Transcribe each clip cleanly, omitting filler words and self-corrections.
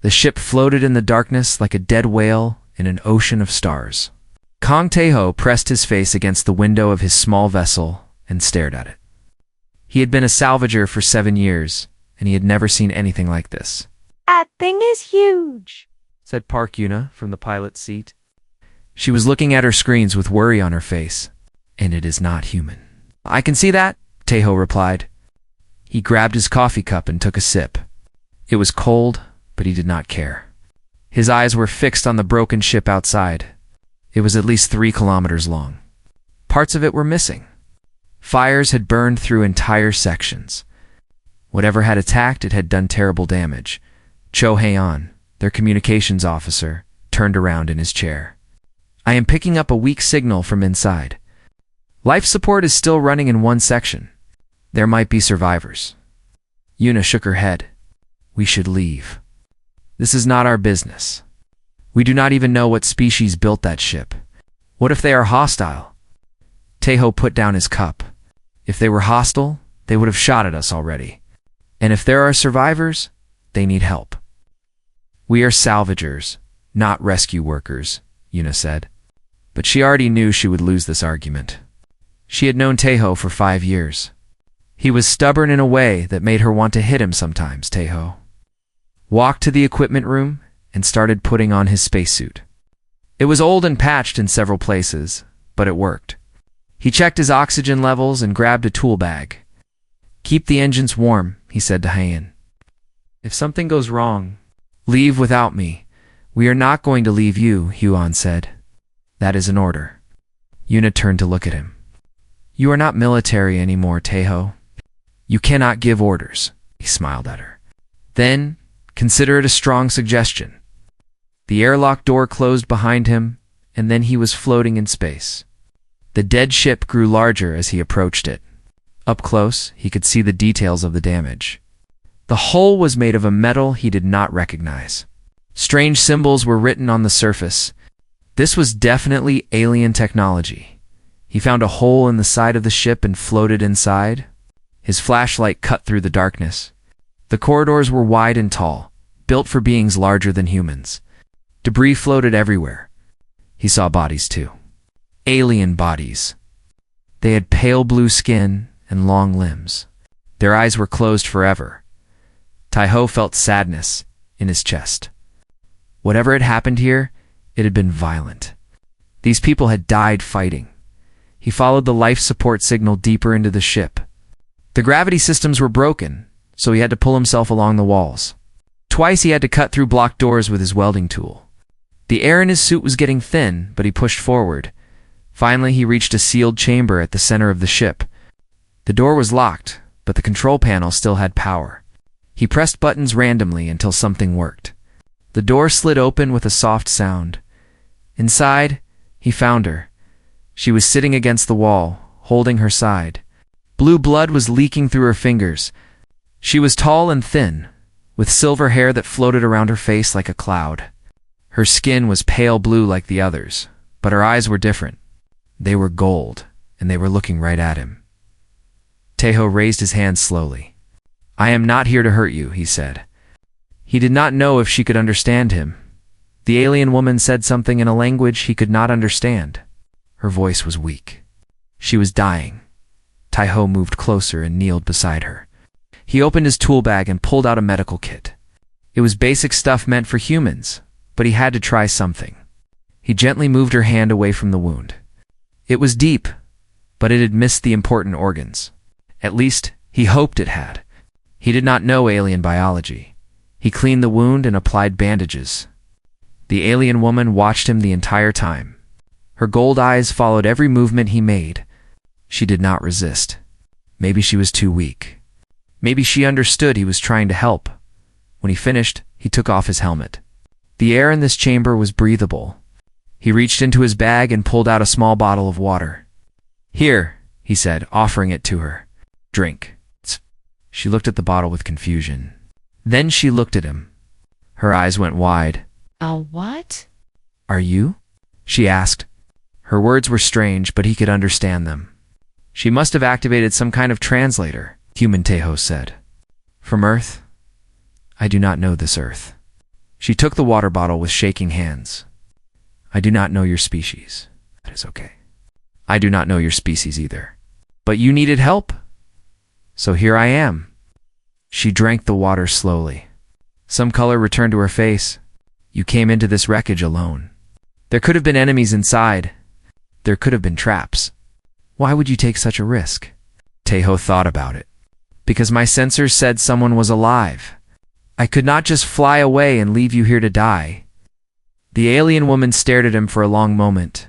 The ship floated in the darkness like a dead whale in an ocean of stars. Kong Taeho pressed his face against the window of his small vessel and stared at it. He had been a salvager for 7 years, and he had never seen anything like this. That thing is huge, said Park Yuna from the pilot's seat. She was looking at her screens with worry on her face, and it is not human. I can see that, Taeho replied. He grabbed his coffee cup and took a sip. It was cold, but he did not care. His eyes were fixed on the broken ship outside. It was at least 3 kilometers long. Parts of it were missing. Fires had burned through entire sections. Whatever had attacked it had done terrible damage. Cho Hae-on, their communications officer, turned around in his chair. I am picking up a weak signal from inside. Life support is still running in one section. There might be survivors. Yuna shook her head. We should leave. This is not our business. We do not even know what species built that ship. What if they are hostile? Taeho put down his cup. If they were hostile, they would have shot at us already. And if there are survivors, they need help. We are salvagers, not rescue workers, Yuna said. But she already knew she would lose this argument. She had known Taeho for 5 years. He was stubborn in a way that made her want to hit him sometimes, Taeho. Walked to the equipment room and started putting on his spacesuit. It was old and patched in several places, but it worked. He checked his oxygen levels and grabbed a tool bag. Keep the engines warm, he said to Hae-on. If something goes wrong, leave without me. We are not going to leave you, Huon said. That is an order. Yuna turned to look at him. You are not military anymore, Taeho. You cannot give orders, he smiled at her. Then, consider it a strong suggestion. The airlock door closed behind him, and then he was floating in space. The dead ship grew larger as he approached it. Up close, he could see the details of the damage. The hull was made of a metal he did not recognize. Strange symbols were written on the surface. This was definitely alien technology. He found a hole in the side of the ship and floated inside. His flashlight cut through the darkness. The corridors were wide and tall, built for beings larger than humans. Debris floated everywhere. He saw bodies too. Alien bodies. They had pale blue skin and long limbs. Their eyes were closed forever. Taeho felt sadness in his chest. Whatever had happened here, it had been violent. These people had died fighting. He followed the life support signal deeper into the ship. The gravity systems were broken, so he had to pull himself along the walls. Twice he had to cut through blocked doors with his welding tool. The air in his suit was getting thin, but he pushed forward. Finally, he reached a sealed chamber at the center of the ship. The door was locked, but the control panel still had power. He pressed buttons randomly until something worked. The door slid open with a soft sound. Inside, he found her. She was sitting against the wall, holding her side. Blue blood was leaking through her fingers. She was tall and thin, with silver hair that floated around her face like a cloud. Her skin was pale blue like the others, but her eyes were different. They were gold, and they were looking right at him. Taeho raised his hand slowly. I am not here to hurt you, he said. He did not know if she could understand him. The alien woman said something in a language he could not understand. Her voice was weak. She was dying. Taeho moved closer and kneeled beside her. He opened his tool bag and pulled out a medical kit. It was basic stuff meant for humans, but he had to try something. He gently moved her hand away from the wound. It was deep, but it had missed the important organs. At least, he hoped it had. He did not know alien biology. He cleaned the wound and applied bandages. The alien woman watched him the entire time. Her gold eyes followed every movement he made. She did not resist. Maybe she was too weak. Maybe she understood he was trying to help. When he finished, he took off his helmet. The air in this chamber was breathable. He reached into his bag and pulled out a small bottle of water. Here, he said, offering it to her. Drink. She looked at the bottle with confusion. Then she looked at him. Her eyes went wide. A what? Are you? She asked. Her words were strange, but he could understand them. She must have activated some kind of translator, human Taeho said. From Earth? I do not know this Earth. She took the water bottle with shaking hands. I do not know your species. That is okay. I do not know your species either. But you needed help? So here I am. She drank the water slowly. Some color returned to her face. You came into this wreckage alone. There could have been enemies inside. There could have been traps. Why would you take such a risk? Taeho thought about it. Because my sensors said someone was alive. I could not just fly away and leave you here to die. The alien woman stared at him for a long moment.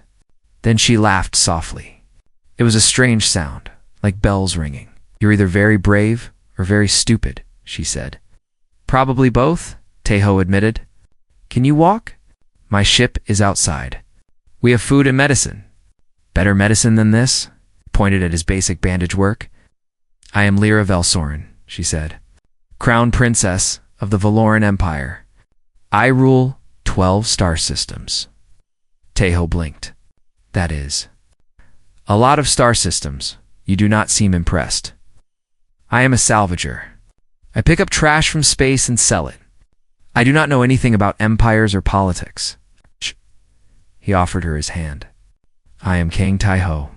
Then she laughed softly. It was a strange sound, like bells ringing. You're either very brave or very stupid, she said. Probably both, Taeho admitted. Can you walk? My ship is outside. We have food and medicine. Better medicine than this? Pointed at his basic bandage work. I am Lyra Velsorin, she said. Crown Princess of the Valoran Empire. I rule 12 star systems. Taeho blinked. That is a lot of star systems. You do not seem impressed. I am a salvager. I pick up trash from space and sell it. I do not know anything about empires or politics. He offered her his hand. I am Kang Taeho.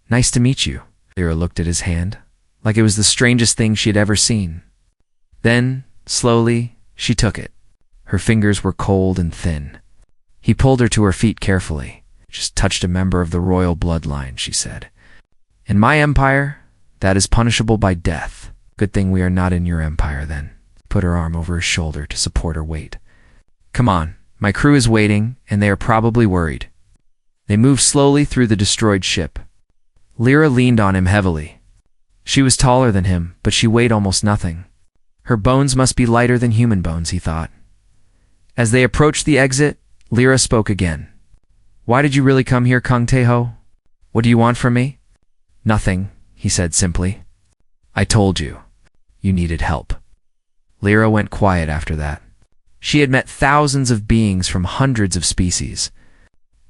Nice to meet you. Lyra looked at his hand, like it was the strangest thing she had ever seen. Then, slowly, she took it. Her fingers were cold and thin. He pulled her to her feet carefully. Just touched a member of the royal bloodline, she said. In my empire, that is punishable by death. Good thing we are not in your empire, then. Put her arm over his shoulder to support her weight. Come on, my crew is waiting, and they are probably worried. They moved slowly through the destroyed ship. Lyra leaned on him heavily. She was taller than him, but she weighed almost nothing. Her bones must be lighter than human bones, he thought. As they approached the exit, Lyra spoke again. Why did you really come here, Kang Taeho? What do you want from me? Nothing, he said simply. I told you. You needed help. Lyra went quiet after that. She had met thousands of beings from hundreds of species.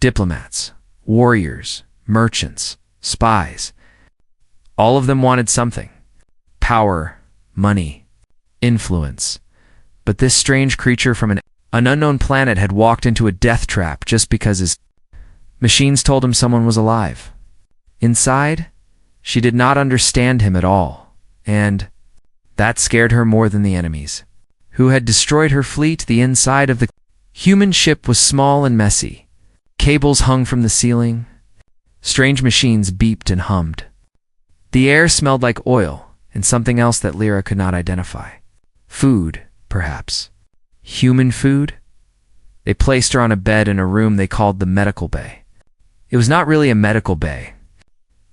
Diplomats, warriors, merchants, spies. All of them wanted something. Power, money, influence. But this strange creature from an unknown planet had walked into a death trap just because his machines told him someone was alive. Inside, she did not understand him at all, and that scared her more than the enemies, who had destroyed her fleet. The inside of the human ship was small and messy. Cables hung from the ceiling. Strange machines beeped and hummed. The air smelled like oil and something else that Lyra could not identify. Food, perhaps. Human food? They placed her on a bed in a room they called the medical bay. It was not really a medical bay.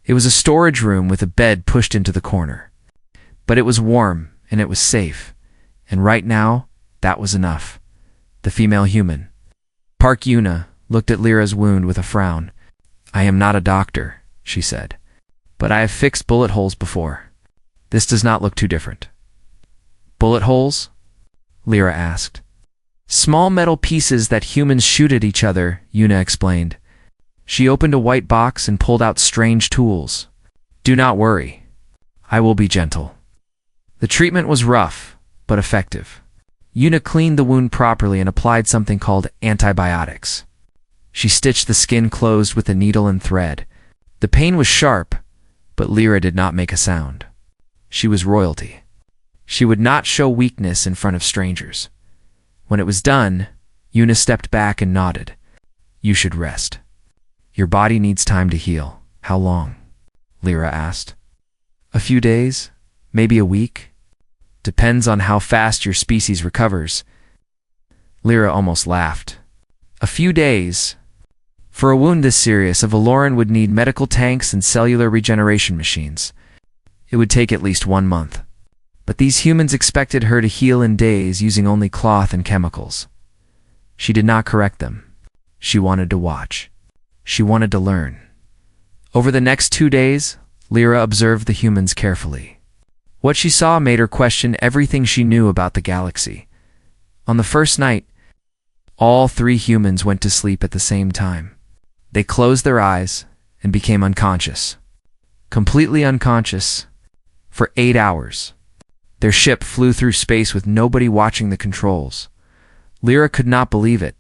It was a storage room with a bed pushed into the corner. But it was warm and it was safe. And right now, that was enough. The female human. Park Yuna looked at Lyra's wound with a frown. I am not a doctor, she said. But I have fixed bullet holes before. This does not look too different. Bullet holes? Lyra asked. Small metal pieces that humans shoot at each other, Yuna explained. She opened a white box and pulled out strange tools. Do not worry. I will be gentle. The treatment was rough, but effective. Yuna cleaned the wound properly and applied something called antibiotics. She stitched the skin closed with a needle and thread. The pain was sharp, but Lyra did not make a sound. She was royalty. She would not show weakness in front of strangers. When it was done, Yuna stepped back and nodded. You should rest. Your body needs time to heal. How long? Lyra asked. A few days, maybe a week. Depends on how fast your species recovers. Lyra almost laughed. A few days. For a wound this serious, a Valoran would need medical tanks and cellular regeneration machines. It would take at least 1 month. But these humans expected her to heal in days using only cloth and chemicals. She did not correct them. She wanted to watch. She wanted to learn. Over the next 2 days, Lyra observed the humans carefully. What she saw made her question everything she knew about the galaxy. On the first night, all 3 humans went to sleep at the same time. They closed their eyes and became unconscious. Completely unconscious for 8 hours. Their ship flew through space with nobody watching the controls. Lyra could not believe it.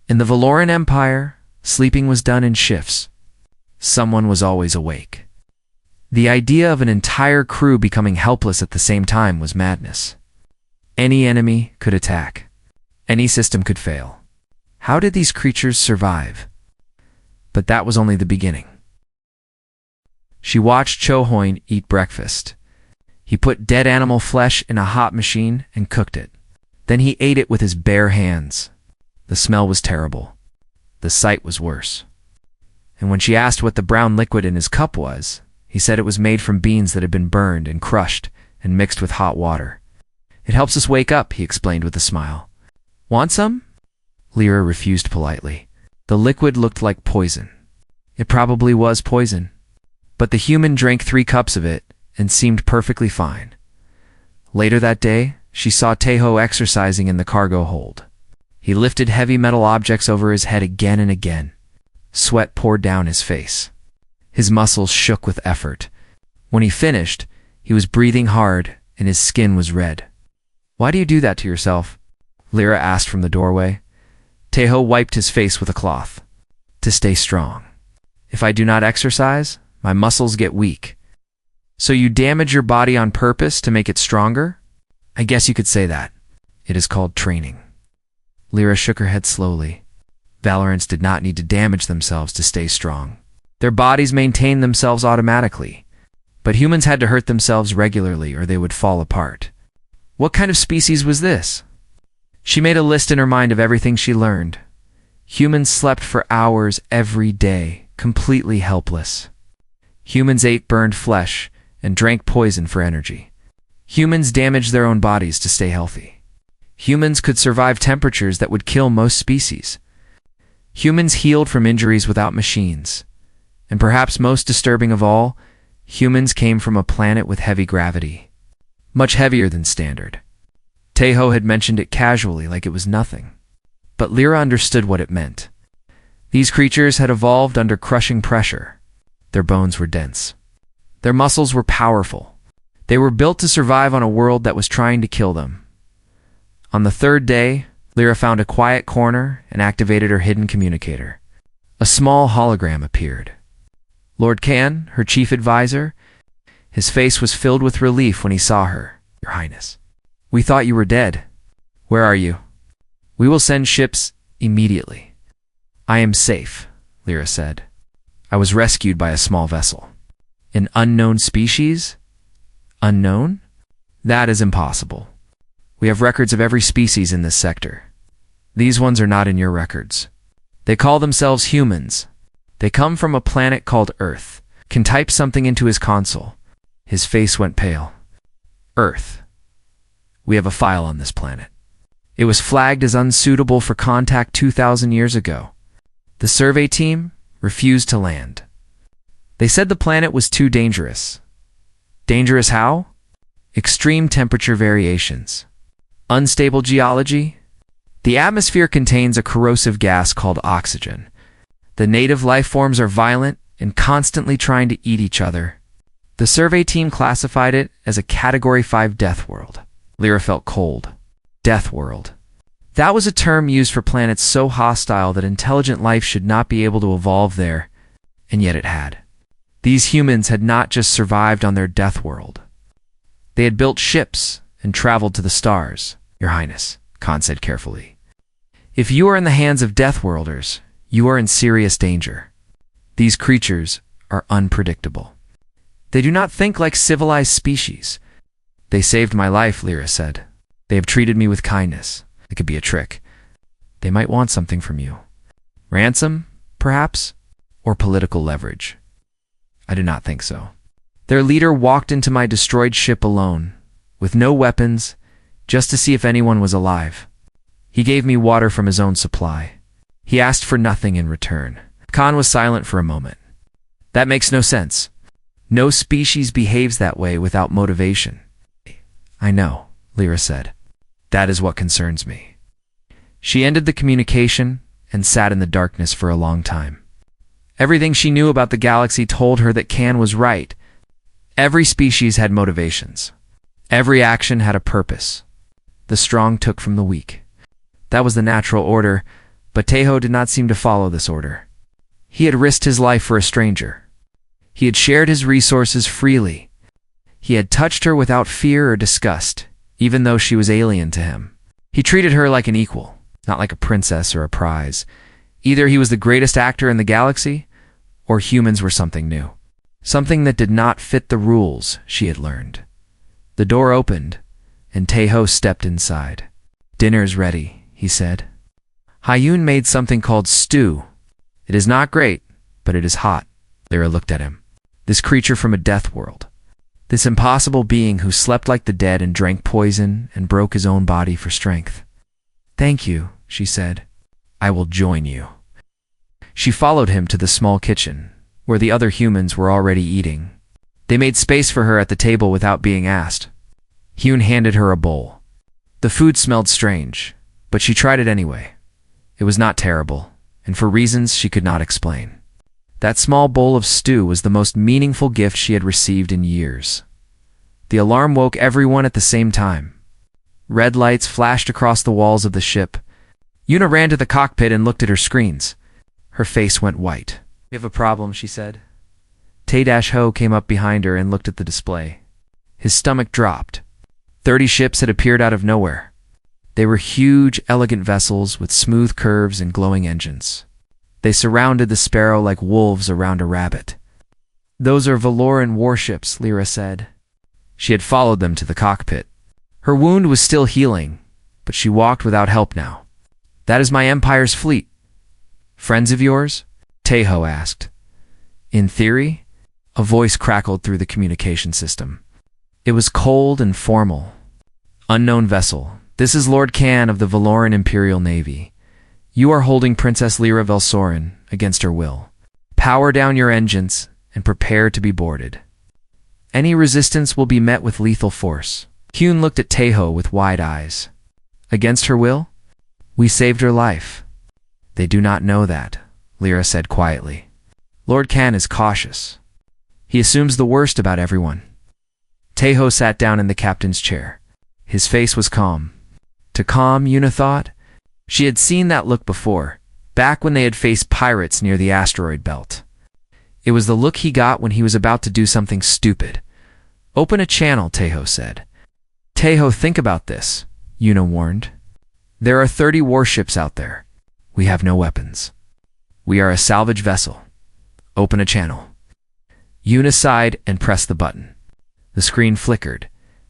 In the Valoran Empire, sleeping was done in shifts. Someone was always awake. The idea of an entire crew becoming helpless at the same time was madness. Any enemy could attack. Any system could fail. How did these creatures survive? But that was only the beginning. She watched Chohoin eat breakfast. He put dead animal flesh in a hot machine and cooked it. Then he ate it with his bare hands. The smell was terrible. The sight was worse. And when she asked what the brown liquid in his cup was, he said it was made from beans that had been burned and crushed and mixed with hot water. It helps us wake up, he explained with a smile. Want some? Lyra refused politely. The liquid looked like poison. It probably was poison. But the human drank 3 cups of it and seemed perfectly fine. Later that day, she saw Teho exercising in the cargo hold. He lifted heavy metal objects over his head again and again. Sweat poured down his face. His muscles shook with effort. When he finished, he was breathing hard and his skin was red. Why do you do that to yourself? Lyra asked from the doorway. Teho wiped his face with a cloth. To stay strong. If I do not exercise, my muscles get weak. So you damage your body on purpose to make it stronger? I guess you could say that. It is called training. Lyra shook her head slowly. Valorants did not need to damage themselves to stay strong. Their bodies maintained themselves automatically. But humans had to hurt themselves regularly or they would fall apart. What kind of species was this? She made a list in her mind of everything she learned. Humans slept for hours every day, completely helpless. Humans ate burned flesh and drank poison for energy. Humans damaged their own bodies to stay healthy. Humans could survive temperatures that would kill most species. Humans healed from injuries without machines. And perhaps most disturbing of all, humans came from a planet with heavy gravity. Much heavier than standard. Teho had mentioned it casually like it was nothing. But Lyra understood what it meant. These creatures had evolved under crushing pressure. Their bones were dense. Their muscles were powerful. They were built to survive on a world that was trying to kill them. On the 3rd day, Lyra found a quiet corner and activated her hidden communicator. A small hologram appeared. Lord Kan, her chief advisor, his face was filled with relief when he saw her. Your Highness, we thought you were dead. Where are you? We will send ships immediately. I am safe, Lyra said. I was rescued by a small vessel. An unknown species? Unknown? That is impossible. We have records of every species in this sector. These ones are not in your records. They call themselves humans. They come from a planet called Earth. Can type something into his console. His face went pale. Earth. We have a file on this planet. It was flagged as unsuitable for contact 2,000 years ago. The survey team refused to land. They said the planet was too dangerous. Dangerous how? Extreme temperature variations. Unstable geology. The atmosphere contains a corrosive gas called oxygen. The native life forms are violent and constantly trying to eat each other. The survey team classified it as a Category 5 death world. Lyra felt cold. Death world. That was a term used for planets so hostile that intelligent life should not be able to evolve there, and yet it had. These humans had not just survived on their death world. They had built ships and traveled to the stars. Your Highness, Khan said carefully. If you are in the hands of death worlders, you are in serious danger. These creatures are unpredictable. They do not think like civilized species. They saved my life, Lyra said. They have treated me with kindness. It could be a trick. They might want something from you. Ransom, perhaps? Or political leverage. I do not think so. Their leader walked into my destroyed ship alone, with no weapons, just to see if anyone was alive. He gave me water from his own supply. He asked for nothing in return. Khan was silent for a moment. That makes no sense. No species behaves that way without motivation. I know, Lyra said. That is what concerns me. She ended the communication and sat in the darkness for a long time. Everything she knew about the galaxy told her that Kan was right. Every species had motivations. Every action had a purpose. The strong took from the weak. That was the natural order, but Taeho did not seem to follow this order. He had risked his life for a stranger. He had shared his resources freely. He had touched her without fear or disgust, even though she was alien to him. He treated her like an equal, not like a princess or a prize. Either he was the greatest actor in the galaxy, or humans were something new. Something that did not fit the rules she had learned. The door opened, and Taeho stepped inside. "Dinner's ready," he said. Hyun made something called stew. "It is not great, but it is hot." Lyra looked at him. This creature from a death world. This impossible being who slept like the dead and drank poison and broke his own body for strength. "Thank you," she said. "I will join you." She followed him to the small kitchen, where the other humans were already eating. They made space for her at the table without being asked. Hyun handed her a bowl. The food smelled strange, but she tried it anyway. It was not terrible, and for reasons she could not explain. That small bowl of stew was the most meaningful gift she had received in years. The alarm woke everyone at the same time. Red lights flashed across the walls of the ship. Yuna ran to the cockpit and looked at her screens. Her face went white. "We have a problem," she said. Tae-Ho came up behind her and looked at the display. His stomach dropped. 30 ships had appeared out of nowhere. They were huge, elegant vessels with smooth curves and glowing engines. They surrounded the Sparrow like wolves around a rabbit. "Those are Valoran warships," Lyra said. She had followed them to the cockpit. Her wound was still healing, but she walked without help now. "That is my Empire's fleet." "Friends of yours?" Taeho asked. "In theory?" A voice crackled through the communication system. It was cold and formal. "Unknown vessel. This is Lord Kan of the Valoran Imperial Navy. You are holding Princess Lyra Velsorin against her will. Power down your engines and prepare to be boarded. Any resistance will be met with lethal force." Hyun looked at Taeho with wide eyes. "Against her will? We saved her life." "They do not know that," Lyra said quietly. "Lord Kan is cautious. He assumes the worst about everyone." Taeho sat down in the captain's chair. His face was calm. To calm, Yuna thought. She had seen that look before, back when they had faced pirates near the asteroid belt. It was the look he got when he was about to do something stupid. "Open a channel," Taeho said. "Taeho, think about this," Yuna warned. "There are 30 warships out there. We have no weapons. We are a salvage vessel. Open a channel." Yuna sighed and pressed the button. The screen flickered,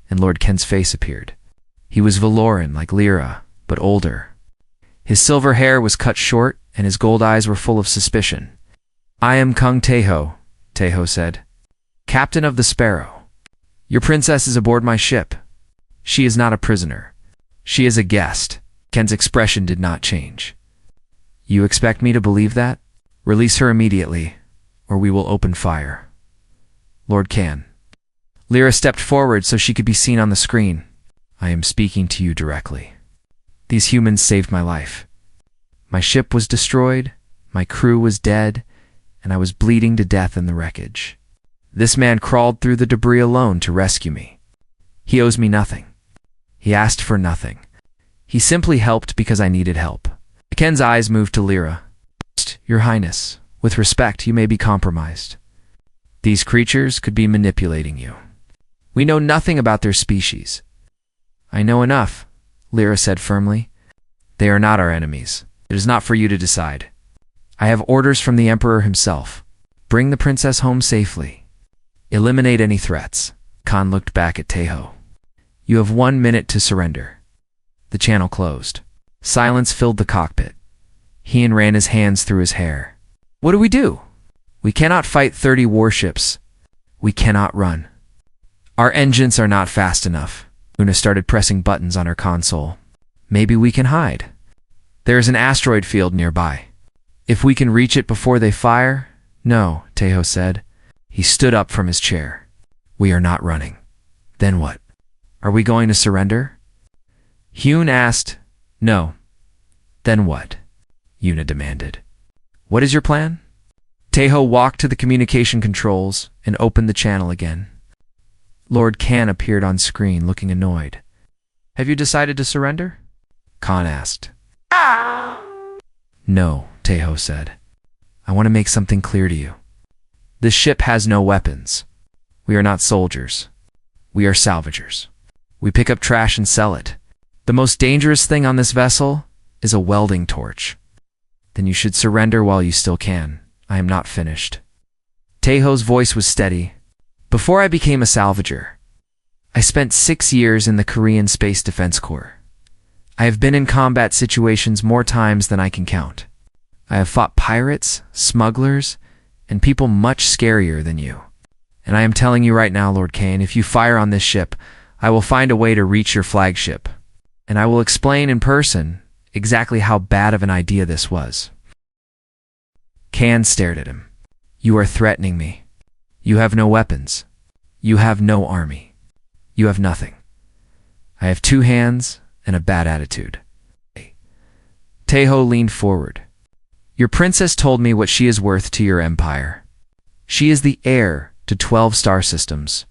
and Lord Ken's face appeared. He was Valoran like Lyra, but older. His silver hair was cut short, and his gold eyes were full of suspicion. "I am Kung Taeho," Taeho said. "Captain of the Sparrow. Your princess is aboard my ship. She is not a prisoner. She is a guest." Ken's expression did not change. "You expect me to believe that? Release her immediately, or we will open fire." "Lord Kan." Lyra stepped forward so she could be seen on the screen. "I am speaking to you directly. These humans saved my life. My ship was destroyed, my crew was dead, and I was bleeding to death in the wreckage. This man crawled through the debris alone to rescue me. He owes me nothing. He asked for nothing. He simply helped because I needed help." Ken's eyes moved to Lyra. "Your Highness, with respect, you may be compromised. These creatures could be manipulating you. We know nothing about their species." "I know enough," Lyra said firmly. "They are not our enemies. It is not for you to decide. I have orders from the Emperor himself. Bring the princess home safely. Eliminate any threats." Khan looked back at Taeho. "You have 1 minute to surrender." The channel closed. Silence filled the cockpit. Hyun ran his hands through his hair. "What do we do? We cannot fight 30 warships. We cannot run. Our engines are not fast enough." Una started pressing buttons on her console. "Maybe we can hide. There is an asteroid field nearby. If we can reach it before they fire." "No," Taeho said. He stood up from his chair. "We are not running." "Then what? Are we going to surrender?" Hyun asked. "No." "Then what?" Yuna demanded. "What is your plan?" Taeho walked to the communication controls and opened the channel again. Lord Kan appeared on screen looking annoyed. "Have you decided to surrender?" Khan asked. No, Teho said. I want to make something clear to you. This ship has no weapons. We are not soldiers. We are salvagers. We pick up trash and sell it. The most dangerous thing on this vessel is a welding torch. Then you should surrender while you still can. I am not finished. Teho's voice was steady. Before I became a salvager, I spent 6 years in the Korean Space Defense Corps. I have been in combat situations more times than I can count. I have fought pirates, smugglers, and people much scarier than you. And I am telling you right now, Lord Kane, if you fire on this ship, I will find a way to reach your flagship. And I will explain in person exactly how bad of an idea this was. Kane stared at him. You are threatening me. You have no weapons. You have no army. You have nothing. I have 2 hands and a bad attitude. Teho leaned forward. Your princess told me what she is worth to your empire. She is the heir to 12 star systems,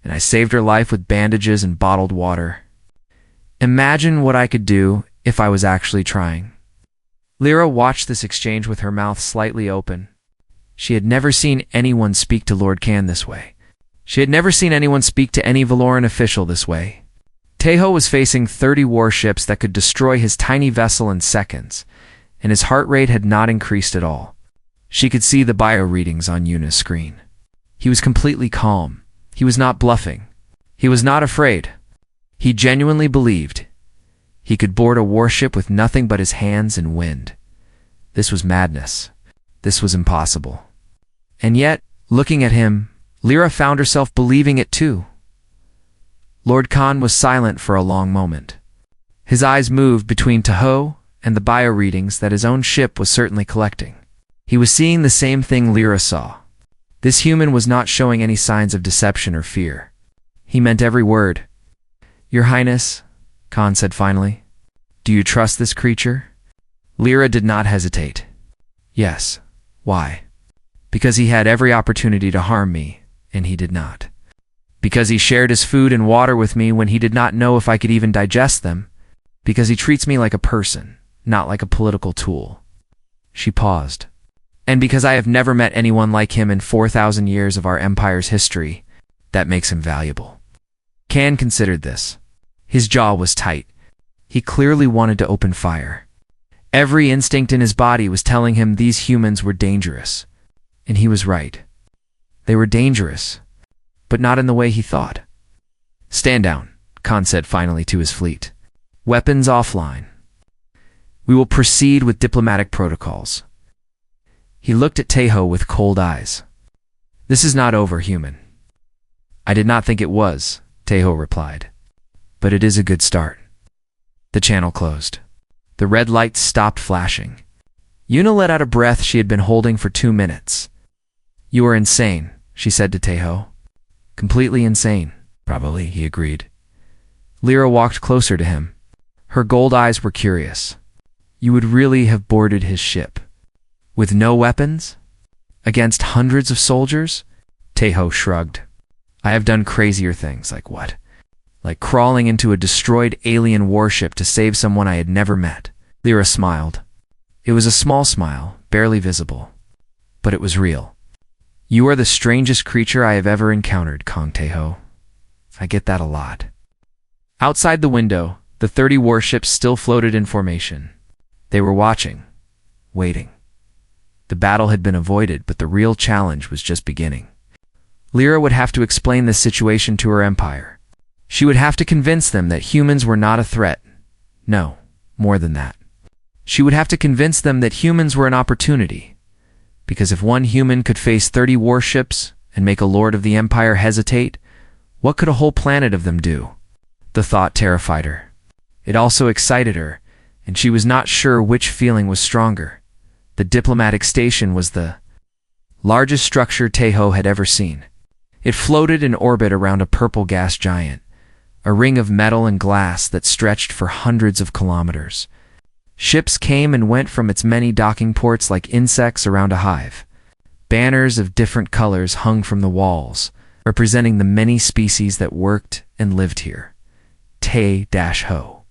and I saved her life with bandages and bottled water. Imagine what I could do if I was actually trying. Lyra watched this exchange with her mouth slightly open. She had never seen anyone speak to Lord Khan this way. She had never seen anyone speak to any Valoran official this way. Teho was facing 30 warships that could destroy his tiny vessel in seconds, and his heart rate had not increased at all. She could see the bio readings on Yuna's screen. He was completely calm. He was not bluffing. He was not afraid. He genuinely believed he could board a warship with nothing but his hands and wind. This was madness. This was impossible. And yet, looking at him, Lyra found herself believing it too. Lord Khan was silent for a long moment. His eyes moved between Teho and the bio readings that his own ship was certainly collecting. He was seeing the same thing Lyra saw. This human was not showing any signs of deception or fear. He meant every word. Your Highness, Khan said finally, do you trust this creature? Lyra did not hesitate. Yes. Why? Because he had every opportunity to harm me, and he did not. Because he shared his food and water with me when he did not know if I could even digest them. Because he treats me like a person, not like a political tool. She paused. And because I have never met anyone like him in 4,000 years of our empire's history, that makes him valuable. Khan considered this. His jaw was tight. He clearly wanted to open fire. Every instinct in his body was telling him these humans were dangerous. And he was right. They were dangerous, but not in the way he thought. Stand down, Khan said finally to his fleet. Weapons offline. We will proceed with diplomatic protocols. He looked at Teho with cold eyes. This is not over, human. I did not think it was, Teho replied. But it is a good start. The channel closed. The red lights stopped flashing. Yuna let out a breath she had been holding for 2 minutes. You are insane, she said to Teho. Completely insane, probably, he agreed. Lyra walked closer to him. Her gold eyes were curious. You would really have boarded his ship? With no weapons? Against hundreds of soldiers? Teho shrugged. I have done crazier things. Like what? Like crawling into a destroyed alien warship to save someone I had never met. Lyra smiled. It was a small smile, barely visible. But it was real. You are the strangest creature I have ever encountered, Kong Teho. I get that a lot. Outside the window, the 30 warships still floated in formation. They were watching, waiting. The battle had been avoided, but the real challenge was just beginning. Lyra would have to explain this situation to her empire. She would have to convince them that humans were not a threat. No, more than that. She would have to convince them that humans were an opportunity. Because if one human could face 30 warships and make a lord of the empire hesitate, what could a whole planet of them do? The thought terrified her. It also excited her, and she was not sure which feeling was stronger. The diplomatic station was the largest structure Teho had ever seen. It floated in orbit around a purple gas giant, a ring of metal and glass that stretched for hundreds of kilometers. Ships came and went from its many docking ports like insects around a hive. Banners of different colors hung from the walls, representing the many species that worked and lived here. Te-Ho.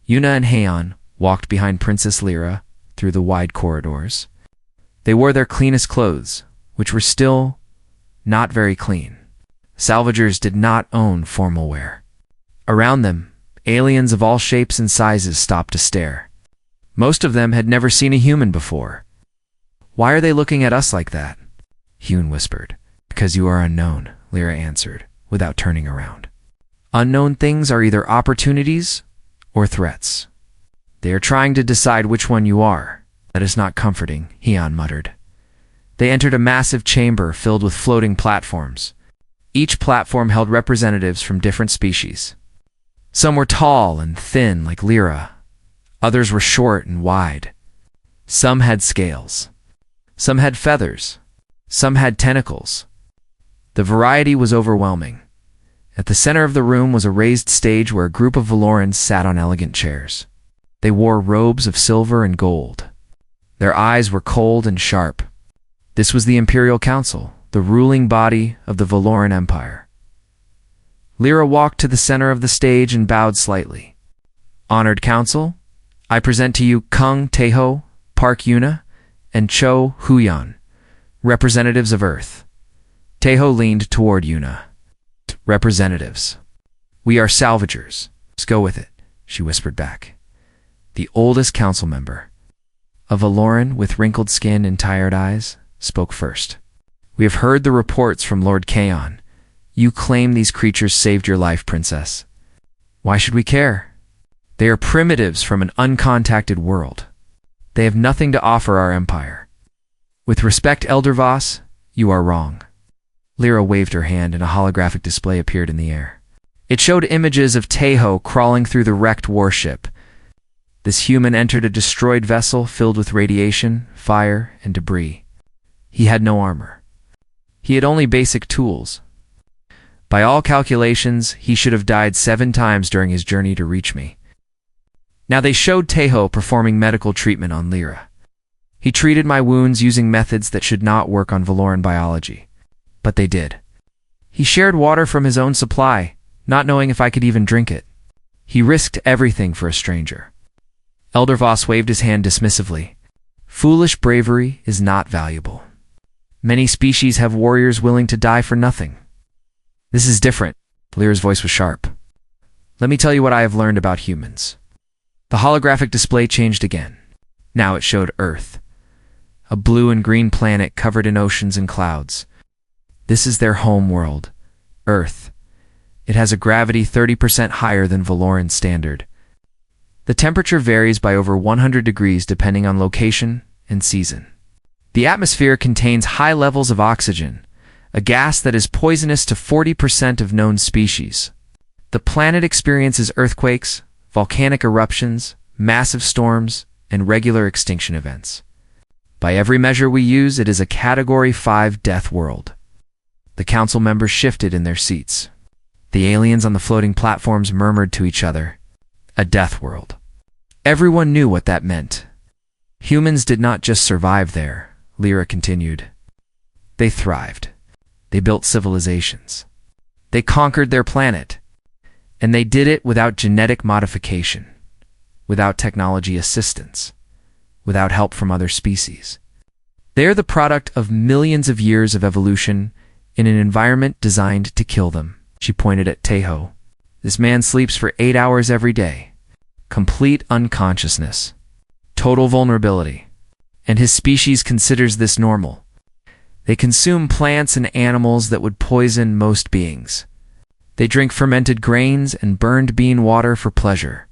Yuna and Heian, walked behind Princess Lyra through the wide corridors. They wore their cleanest clothes, which were still not very clean. Salvagers did not own formal wear. Around them, aliens of all shapes and sizes stopped to stare. Most of them had never seen a human before. "Why are they looking at us like that?" Hune whispered. "Because you are unknown," Lyra answered, without turning around. "Unknown things are either opportunities or threats. They are trying to decide which one you are." "That is not comforting," Hian muttered. They entered a massive chamber filled with floating platforms. Each platform held representatives from different species. Some were tall and thin like Lyra. Others were short and wide. Some had scales. Some had feathers. Some had tentacles. The variety was overwhelming. At the center of the room was a raised stage where a group of Valorans sat on elegant chairs. They wore robes of silver and gold. Their eyes were cold and sharp. This was the Imperial Council, the ruling body of the Valoran Empire. Lyra walked to the center of the stage and bowed slightly. "Honored Council, I present to you Kung Taeho, Park Yuna, and Cho Huyan, representatives of Earth." Taeho leaned toward Yuna. "Representatives. We are salvagers. Let's go with it," she whispered back. The oldest council member, a Valoran with wrinkled skin and tired eyes, spoke first. "We have heard the reports from Lord Kaon. You claim these creatures saved your life, Princess. Why should we care? They are primitives from an uncontacted world. They have nothing to offer our empire. With respect, Elder Voss, you are wrong." Lyra waved her hand and a holographic display appeared in the air. It showed images of Taeho crawling through the wrecked warship. This human entered a destroyed vessel filled with radiation, fire, and debris. He had no armor. He had only basic tools. By all calculations, he should have died 7 times during his journey to reach me. Now they showed Taeho performing medical treatment on Lyra. He treated my wounds using methods that should not work on Valoran biology. But they did. He shared water from his own supply, not knowing if I could even drink it. He risked everything for a stranger. Elder Voss waved his hand dismissively. "Foolish bravery is not valuable. Many species have warriors willing to die for nothing. This is different." Lyra's voice was sharp. "Let me tell you what I have learned about humans." The holographic display changed again. Now it showed Earth, a blue and green planet covered in oceans and clouds. This is their home world, Earth. It has a gravity 30% higher than Valoran standard. The temperature varies by over 100 degrees depending on location and season. The atmosphere contains high levels of oxygen, a gas that is poisonous to 40% of known species. The planet experiences earthquakes, volcanic eruptions, massive storms, and regular extinction events. By every measure we use, it is a Category 5 death world. The council members shifted in their seats. The aliens on the floating platforms murmured to each other, "A death world." Everyone knew what that meant. Humans did not just survive there, Lyra continued. They thrived. They built civilizations. They conquered their planet. And they did it without genetic modification, without technology assistance, without help from other species. They are the product of millions of years of evolution in an environment designed to kill them. She pointed at Taeho. This man sleeps for 8 hours every day. Complete unconsciousness. Total vulnerability. And his species considers this normal. They consume plants and animals that would poison most beings. They drink fermented grains and burned bean water for pleasure.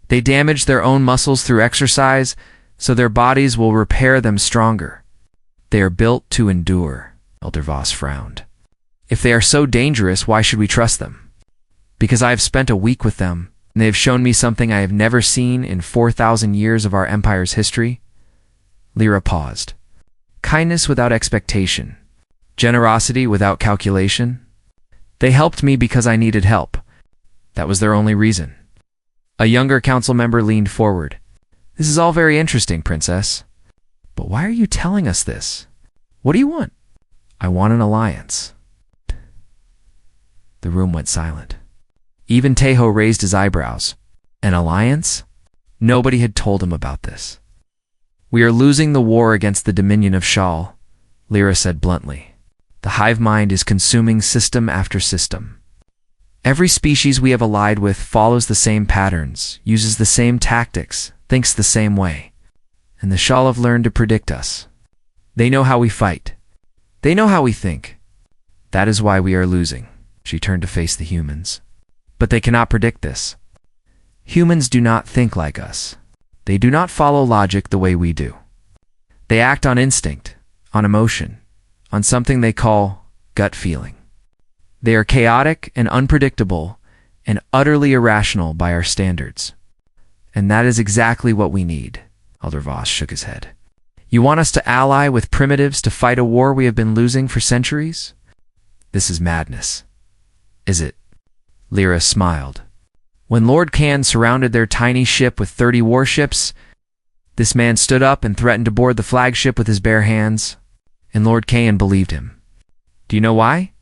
They damage their own muscles through exercise, so their bodies will repair them stronger. They are built to endure, Elder Voss frowned. If they are so dangerous, why should we trust them? Because I have spent a week with them, and they have shown me something I have never seen in 4,000 years of our empire's history. Lyra paused. Kindness without expectation. Generosity without calculation. They helped me because I needed help. That was their only reason. A younger council member leaned forward. This is all very interesting, Princess. But why are you telling us this? What do you want? I want an alliance. The room went silent. Even Taeho raised his eyebrows. An alliance? Nobody had told him about this. "We are losing the war against the Dominion of Shal," Lyra said bluntly. "The hive mind is consuming system after system. Every species we have allied with follows the same patterns, uses the same tactics, thinks the same way. And the Shal have learned to predict us. They know how we fight. They know how we think. That is why we are losing." She turned to face the humans. "But they cannot predict this. Humans do not think like us. They do not follow logic the way we do. They act on instinct, on emotion, on something they call gut feeling. They are chaotic and unpredictable and utterly irrational by our standards. And that is exactly what we need." Elder Voss shook his head. "You want us to ally with primitives to fight a war we have been losing for centuries? This is madness." "Is it?" Lyra smiled. "When Lord Khan surrounded their tiny ship with 30 warships, this man stood up and threatened to board the flagship with his bare hands, and Lord Khan believed him. Do you know why?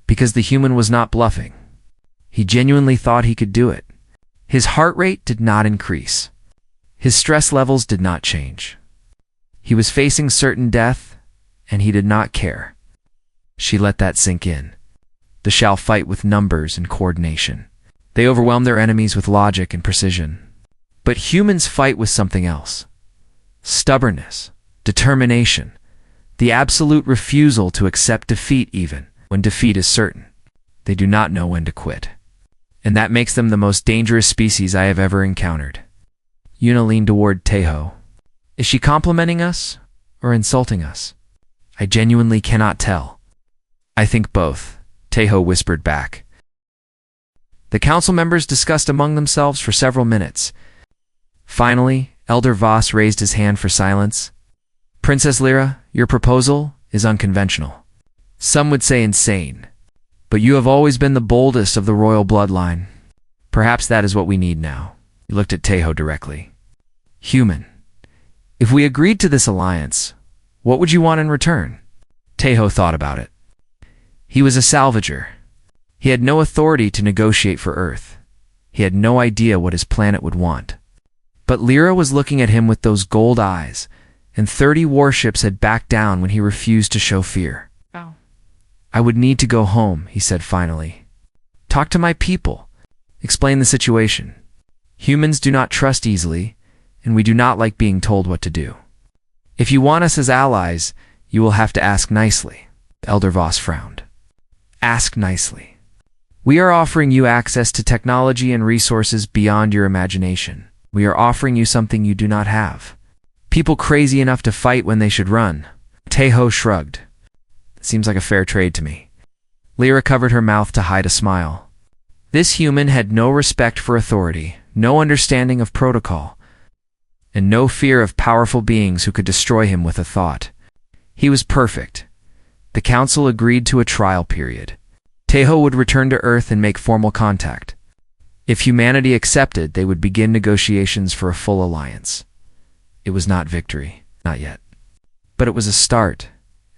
Because the human was not bluffing. He genuinely thought he could do it. His heart rate did not increase. His stress levels did not change. He was facing certain death, and he did not care." She let that sink in. The Shal fight with numbers and coordination. They overwhelm their enemies with logic and precision. But humans fight with something else. Stubbornness, determination, the absolute refusal to accept defeat even when defeat is certain. They do not know when to quit. And that makes them the most dangerous species I have ever encountered. Yuna leaned toward Tejo. "Is she complimenting us or insulting us? I genuinely cannot tell." "I think both," Tejo whispered back. The council members discussed among themselves for several minutes. Finally, Elder Voss raised his hand for silence. "Princess Lyra, your proposal is unconventional. Some would say insane. But you have always been the boldest of the royal bloodline. Perhaps that is what we need now." He looked at Tejo directly. "Human, if we agreed to this alliance, what would you want in return?" Tejo thought about it. He was a salvager. He had no authority to negotiate for Earth. He had no idea what his planet would want. But Lyra was looking at him with those gold eyes, and 30 warships had backed down when he refused to show fear. Oh. "I would need to go home," he said finally. "Talk to my people. Explain the situation. Humans do not trust easily, and we do not like being told what to do. If you want us as allies, you will have to ask nicely." Elder Voss frowned. "Ask nicely. We are offering you access to technology and resources beyond your imagination. We are offering you something you do not have. People crazy enough to fight when they should run." Tejo shrugged. "It seems like a fair trade to me." Lyra covered her mouth to hide a smile. This human had no respect for authority, no understanding of protocol, and no fear of powerful beings who could destroy him with a thought. He was perfect. The council agreed to a trial period. Tejo would return to Earth and make formal contact. If humanity accepted, they would begin negotiations for a full alliance. It was not victory, not yet. But it was a start,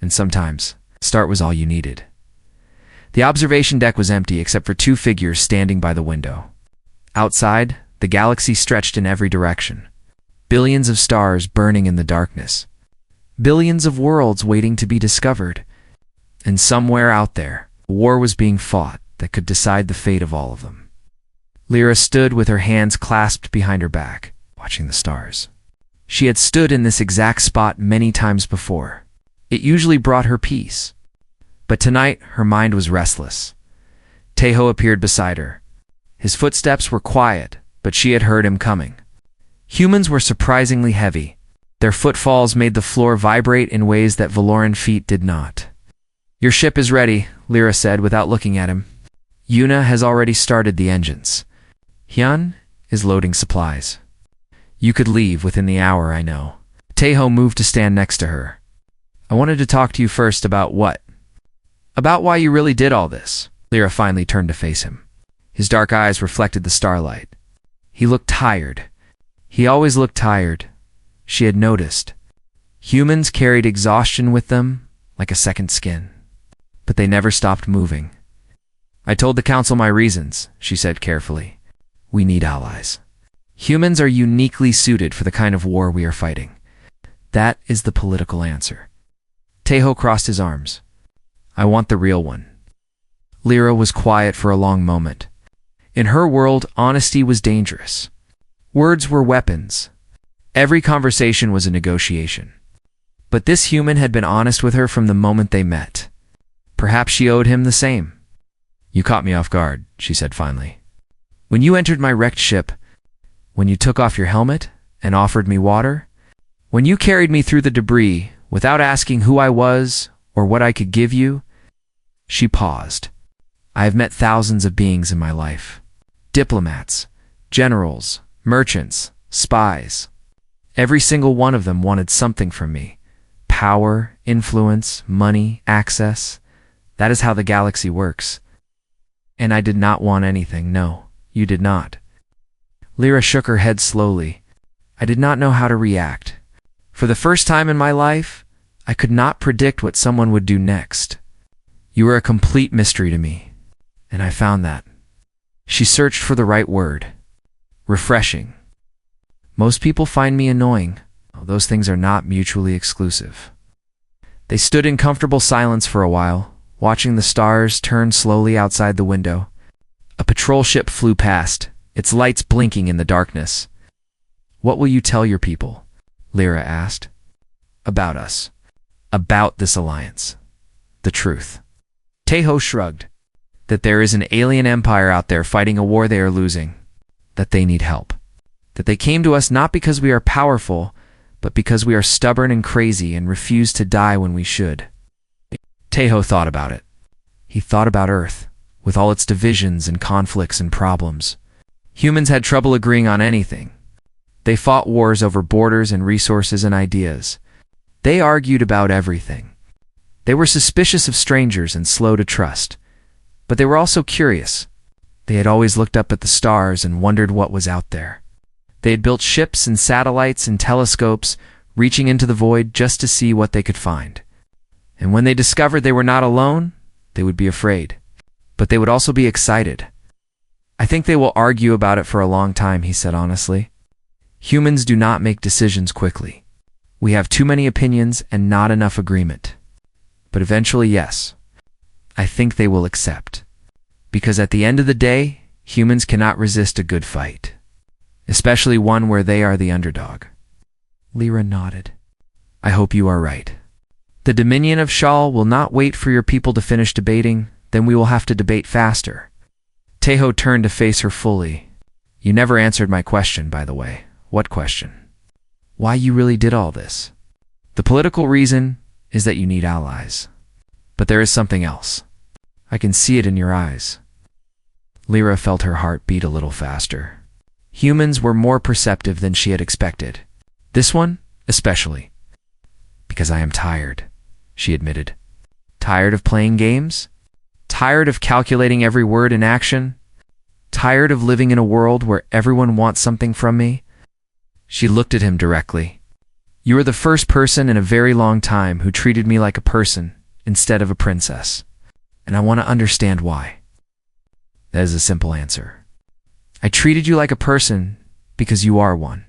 and sometimes, start was all you needed. The observation deck was empty except for 2 figures standing by the window. Outside, the galaxy stretched in every direction. Billions of stars burning in the darkness. Billions of worlds waiting to be discovered. And somewhere out there, a war was being fought that could decide the fate of all of them. Lyra stood with her hands clasped behind her back, watching the stars. She had stood in this exact spot many times before. It usually brought her peace. But tonight, her mind was restless. Tejo appeared beside her. His footsteps were quiet, but she had heard him coming. Humans were surprisingly heavy. Their footfalls made the floor vibrate in ways that Valoran feet did not. "Your ship is ready," Lyra said without looking at him. "Yuna has already started the engines. Hyun is loading supplies. You could leave within the hour, I know." Tejo moved to stand next to her. "I wanted to talk to you first about what? About why you really did all this." Lyra finally turned to face him. His dark eyes reflected the starlight. He looked tired. He always looked tired. She had noticed. Humans carried exhaustion with them like a second skin. But they never stopped moving. "I told the council my reasons," she said carefully. "We need allies. Humans are uniquely suited for the kind of war we are fighting. That is the political answer. Teho crossed his arms. I want the real one. Lyra was quiet for a long moment. In her world, honesty was dangerous. Words were weapons. Every conversation was a negotiation. But this human had been honest with her from the moment they met. Perhaps she owed him the same. You caught me off guard, she said finally. When you entered my wrecked ship, when you took off your helmet and offered me water, when you carried me through the debris without asking who I was or what I could give you, she paused. I have met thousands of beings in my life. Diplomats, generals, merchants, spies. Every single one of them wanted something from me. Power, influence, money, access. That is how the galaxy works. And I did not want anything, no, you did not. Lyra shook her head slowly. I did not know how to react. For the first time in my life, I could not predict what someone would do next. You were a complete mystery to me, and I found that. She searched for the right word. Refreshing. Most people find me annoying. Those things are not mutually exclusive. They stood in comfortable silence for a while, watching the stars turn slowly outside the window. A patrol ship flew past, its lights blinking in the darkness. What will you tell your people? Lyra asked. About us. About this alliance. The truth. Teho shrugged. That there is an alien empire out there fighting a war they are losing. That they need help. That they came to us not because we are powerful, but because we are stubborn and crazy and refuse to die when we should. Teho thought about it. He thought about Earth, with all its divisions and conflicts and problems. Humans had trouble agreeing on anything. They fought wars over borders and resources and ideas. They argued about everything. They were suspicious of strangers and slow to trust. But they were also curious. They had always looked up at the stars and wondered what was out there. They had built ships and satellites and telescopes, reaching into the void just to see what they could find. And when they discovered they were not alone, they would be afraid. But they would also be excited. I think they will argue about it for a long time, he said honestly. Humans do not make decisions quickly. We have too many opinions and not enough agreement. But eventually, yes, I think they will accept. Because at the end of the day, humans cannot resist a good fight. Especially one where they are the underdog. Lyra nodded. I hope you are right. The Dominion of Shal will not wait for your people to finish debating, then we will have to debate faster. Teho turned to face her fully. You never answered my question, by the way. What question? Why you really did all this? The political reason is that you need allies. But there is something else. I can see it in your eyes. Lyra felt her heart beat a little faster. Humans were more perceptive than she had expected. This one, especially. Because I am tired, she admitted. Tired of playing games? Tired of calculating every word in action? Tired of living in a world where everyone wants something from me? She looked at him directly. You are the first person in a very long time who treated me like a person instead of a princess. And I want to understand why. That is a simple answer. I treated you like a person because you are one.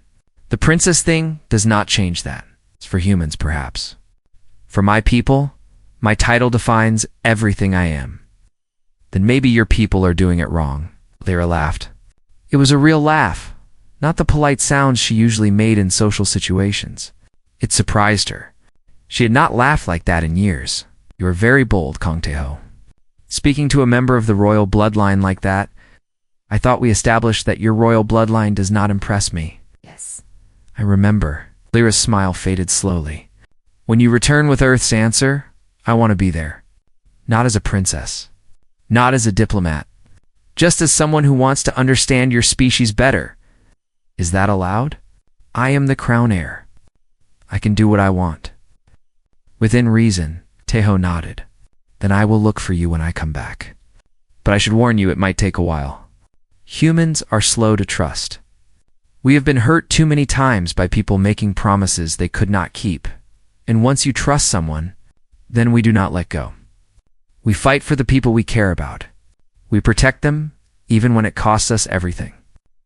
The princess thing does not change that. It's for humans, perhaps. For my people, my title defines everything I am. Then maybe your people are doing it wrong. Lyra laughed. It was a real laugh, not the polite sounds she usually made in social situations. It surprised her. She had not laughed like that in years. You are very bold, Kong Teho. Speaking to a member of the royal bloodline like that, I thought we established that your royal bloodline does not impress me. Yes. I remember. Lyra's smile faded slowly. When you return with Earth's answer, I want to be there. Not as a princess. Not as a diplomat. Just as someone who wants to understand your species better. Is that allowed? I am the crown heir. I can do what I want. Within reason, Teho nodded. Then I will look for you when I come back. But I should warn you, it might take a while. Humans are slow to trust. We have been hurt too many times by people making promises they could not keep. And once you trust someone, then we do not let go. We fight for the people we care about. We protect them, even when it costs us everything.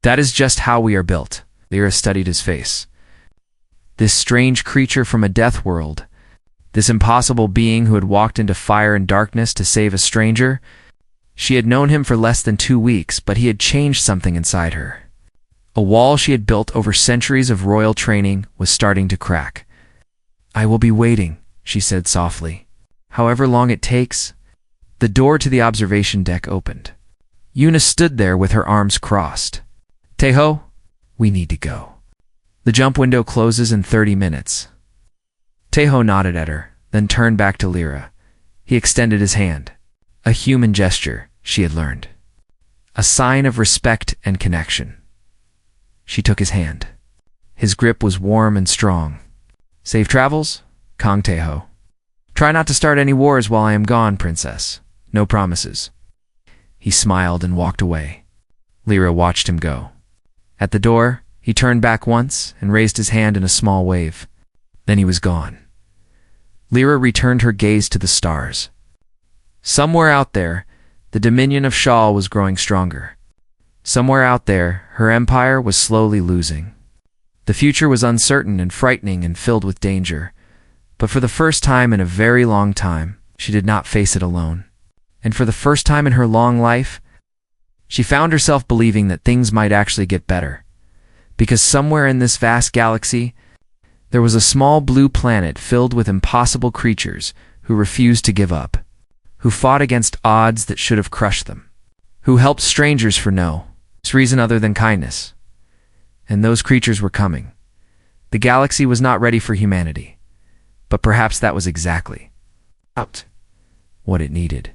That is just how we are built. Lyra studied his face. This strange creature from a death world, this impossible being who had walked into fire and darkness to save a stranger, she had known him for less than 2 weeks, but he had changed something inside her. A wall she had built over centuries of royal training was starting to crack. "I will be waiting," she said softly. "However long it takes." The door to the observation deck opened. Yuna stood there with her arms crossed. "Teho, we need to go. The jump window closes in 30 minutes. Teho nodded at her, then turned back to Lyra. He extended his hand. A human gesture, she had learned. A sign of respect and connection. She took his hand. His grip was warm and strong. "Safe travels, Kong Teho. Try not to start any wars while I am gone, princess. No promises." He smiled and walked away. Lyra watched him go. At the door, he turned back once and raised his hand in a small wave. Then he was gone. Lyra returned her gaze to the stars. Somewhere out there, the dominion of Shawl was growing stronger. Somewhere out there, her empire was slowly losing. The future was uncertain and frightening and filled with danger. But for the first time in a very long time, she did not face it alone. And for the first time in her long life, she found herself believing that things might actually get better. Because somewhere in this vast galaxy, there was a small blue planet filled with impossible creatures who refused to give up, who fought against odds that should have crushed them, who helped strangers for no reason other than kindness. And those creatures were coming. The galaxy was not ready for humanity, but perhaps that was exactly what it needed.